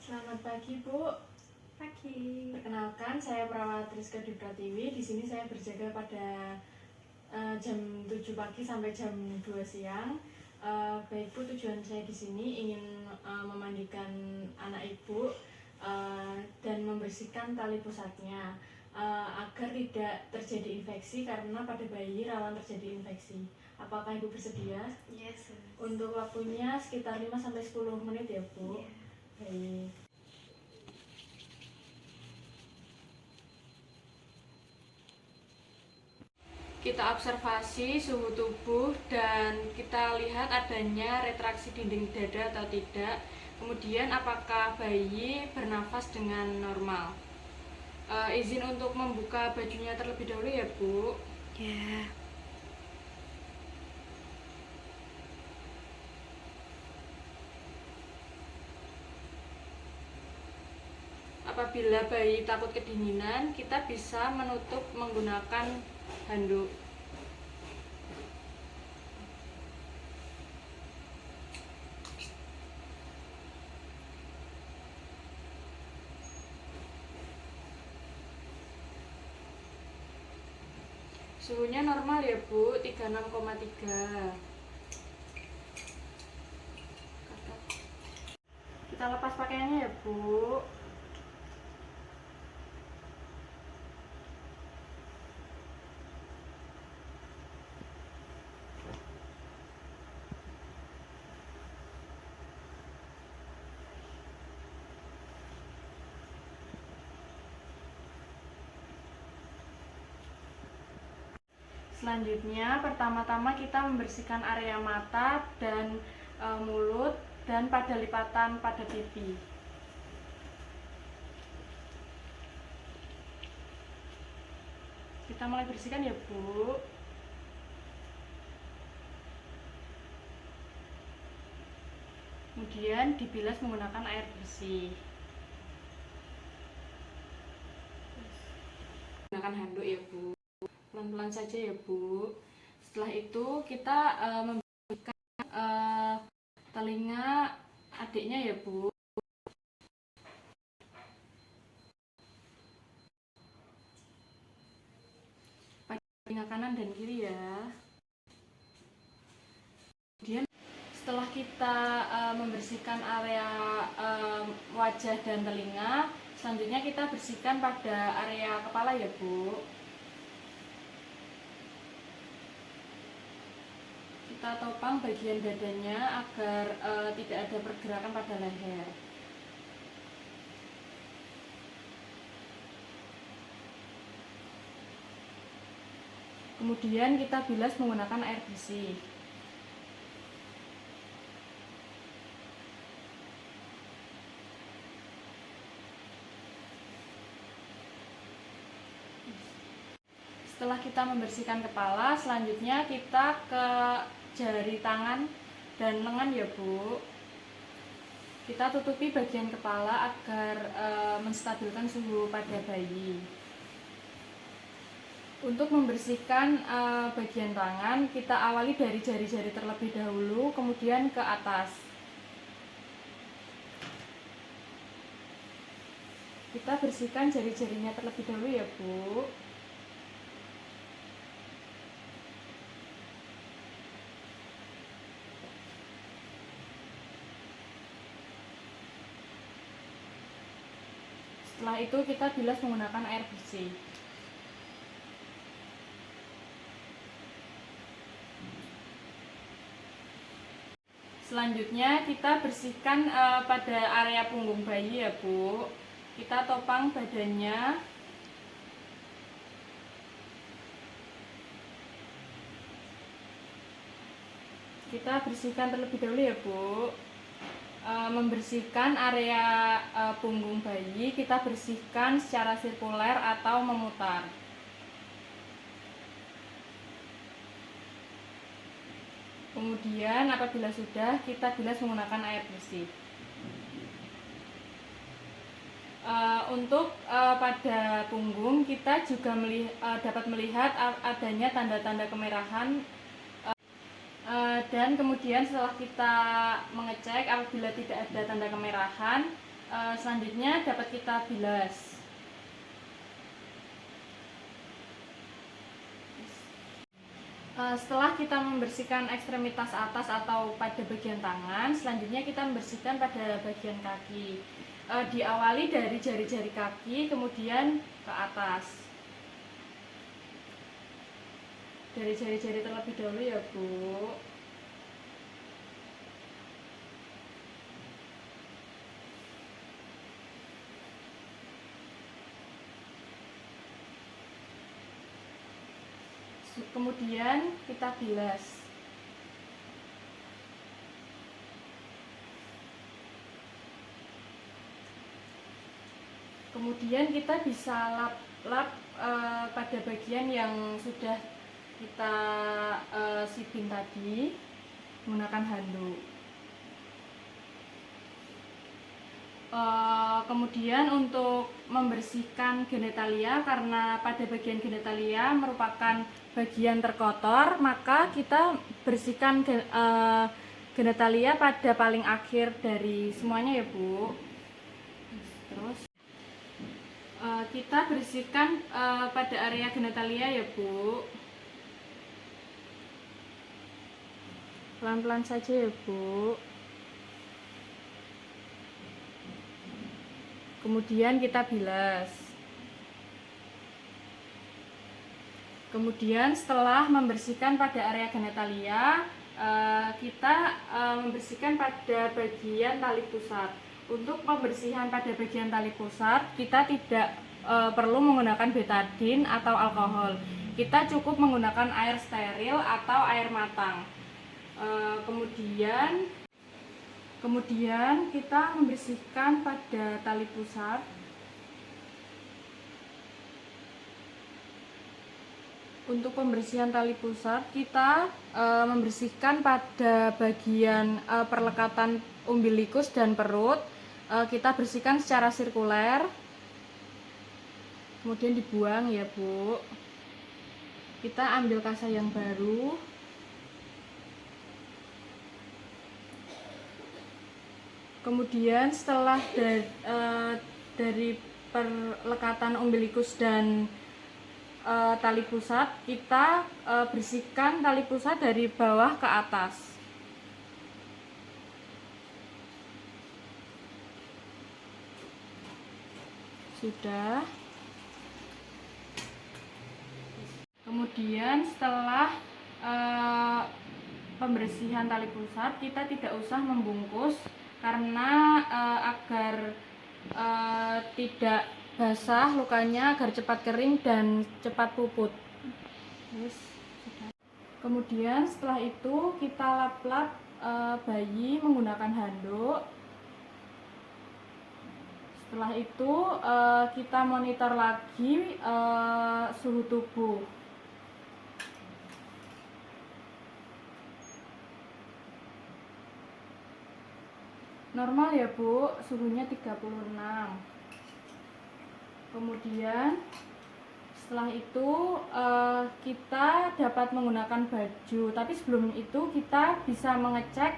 Selamat pagi, Bu. Pagi. Perkenalkan, saya Perawat Rizka Dipratiwi. Di sini saya berjaga pada jam 7 pagi sampai jam 2 siang. Baik Bu, tujuan saya di sini ingin memandikan anak Ibu dan membersihkan tali pusatnya agar tidak terjadi infeksi, karena pada bayi rawan terjadi infeksi. Apakah Ibu bersedia? Yes. Untuk waktunya sekitar 5-10 menit ya Bu. Yeah. Baik. Kita observasi suhu tubuh dan kita lihat adanya retraksi dinding dada atau tidak. Kemudian apakah bayi bernafas dengan normal. Izin untuk membuka bajunya terlebih dahulu ya Bu. Ya. Apabila bayi takut kedinginan, kita bisa menutup menggunakan handuk. Suhunya normal ya Bu, 36,3. Kita lepas pakaiannya ya Bu. Selanjutnya, pertama-tama kita membersihkan area mata dan mulut dan pada lipatan pada pipi. Kita mulai bersihkan ya Bu. Kemudian dibilas menggunakan air bersih. Gunakan handuk ya Bu. Pelan-pelan saja ya Bu. Setelah itu kita membersihkan telinga adiknya ya Bu. Telinga kanan dan kiri ya. Kemudian setelah kita membersihkan area wajah dan telinga, selanjutnya kita bersihkan pada area kepala ya Bu. Kita topang bagian dadanya agar tidak ada pergerakan pada leher. Kemudian kita bilas menggunakan air bersih. Setelah kita membersihkan kepala, selanjutnya kita ke jari tangan dan lengan ya Bu. Kita tutupi bagian kepala agar menstabilkan suhu pada bayi. Untuk membersihkan bagian tangan, kita awali dari jari-jari terlebih dahulu, kemudian ke atas. Kita bersihkan jari-jarinya terlebih dahulu ya Bu. Setelah itu kita bilas menggunakan air bersih. Selanjutnya kita bersihkan pada area punggung bayi ya Bu. Kita topang badannya. Kita bersihkan terlebih dahulu ya Bu. Membersihkan area punggung bayi, kita bersihkan secara sirkuler atau memutar. Kemudian apabila sudah, kita bilas menggunakan air bersih. Untuk pada punggung, kita juga dapat melihat adanya tanda-tanda kemerahan, dan kemudian setelah kita mengecek, apabila tidak ada tanda kemerahan, Selanjutnya dapat kita bilas. Setelah kita membersihkan ekstremitas atas atau pada bagian tangan, selanjutnya kita membersihkan pada bagian kaki. Diawali dari jari-jari kaki, kemudian ke atas. Dari jari-jari terlebih dahulu ya Bu. Kemudian kita bilas. Kemudian kita bisa lap-lap pada bagian yang sudah kita sibin tadi menggunakan handuk. Kemudian untuk membersihkan genitalia, karena pada bagian genitalia merupakan bagian terkotor, maka kita bersihkan genitalia pada paling akhir dari semuanya ya Bu. Terus kita bersihkan pada area genitalia ya Bu. Pelan-pelan saja ya Bu. Kemudian kita bilas. Kemudian setelah membersihkan pada area genitalia, kita membersihkan pada bagian tali pusat. Untuk pembersihan pada bagian tali pusat, kita tidak perlu menggunakan betadine atau alkohol. Kita cukup menggunakan air steril atau air matang. Kemudian kita membersihkan pada tali pusat. Untuk pembersihan tali pusat, kita membersihkan pada bagian perlekatan umbilikus dan perut. Kita bersihkan secara sirkuler. Kemudian dibuang ya Bu. Kita ambil kasa yang baru. Kemudian setelah dari perlekatan umbilikus dan tali pusat, kita bersihkan tali pusat dari bawah ke atas. Sudah. Kemudian setelah pembersihan tali pusat, kita tidak usah membungkus karena agar tidak basah lukanya, agar cepat kering dan cepat puput. Kemudian setelah itu kita lap-lap bayi menggunakan handuk. Setelah itu kita monitor lagi suhu tubuh. Normal ya Bu, suhunya 36. Kemudian setelah itu kita dapat menggunakan baju. Tapi sebelum itu kita bisa mengecek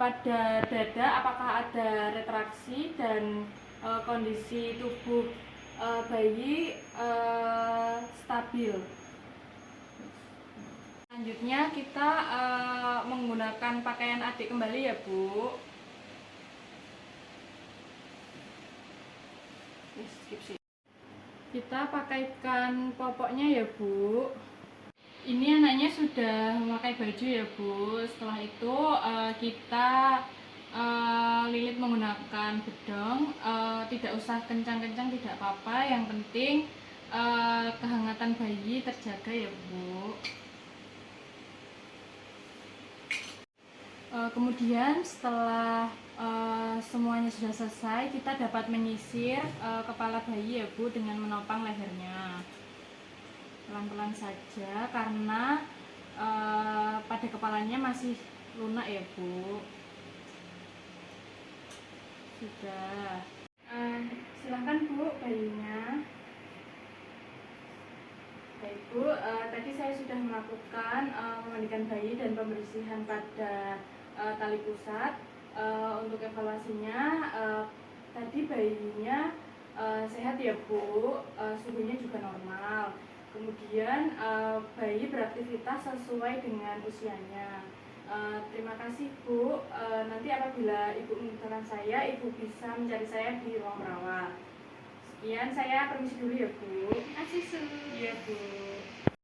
pada dada apakah ada retraksi dan kondisi tubuh bayi stabil. Selanjutnya kita menggunakan pakaian adik kembali ya Bu. Kita pakaikan popoknya ya Bu. Ini anaknya sudah memakai baju ya Bu. Setelah itu kita lilit menggunakan bedong. Tidak usah kencang-kencang, tidak apa-apa. Yang penting kehangatan bayi terjaga ya Bu. Kemudian setelah semuanya sudah selesai, kita dapat menyisir kepala bayi ya Bu dengan menopang lehernya. Pelan-pelan saja karena pada kepalanya masih lunak ya Bu. Sudah. Silahkan Bu bayinya. Baik Bu, tadi saya sudah melakukan memandikan bayi dan pembersihan pada tali pusat. Untuk evaluasinya, tadi bayinya sehat ya Bu, suhunya juga normal. Kemudian bayi beraktivitas sesuai dengan usianya. Terima kasih Bu. Nanti apabila Ibu membutuhkan saya, Ibu bisa mencari saya di ruang perawat. Sekian, saya permisi dulu ya Bu. Terima kasih, Su. Iya Bu.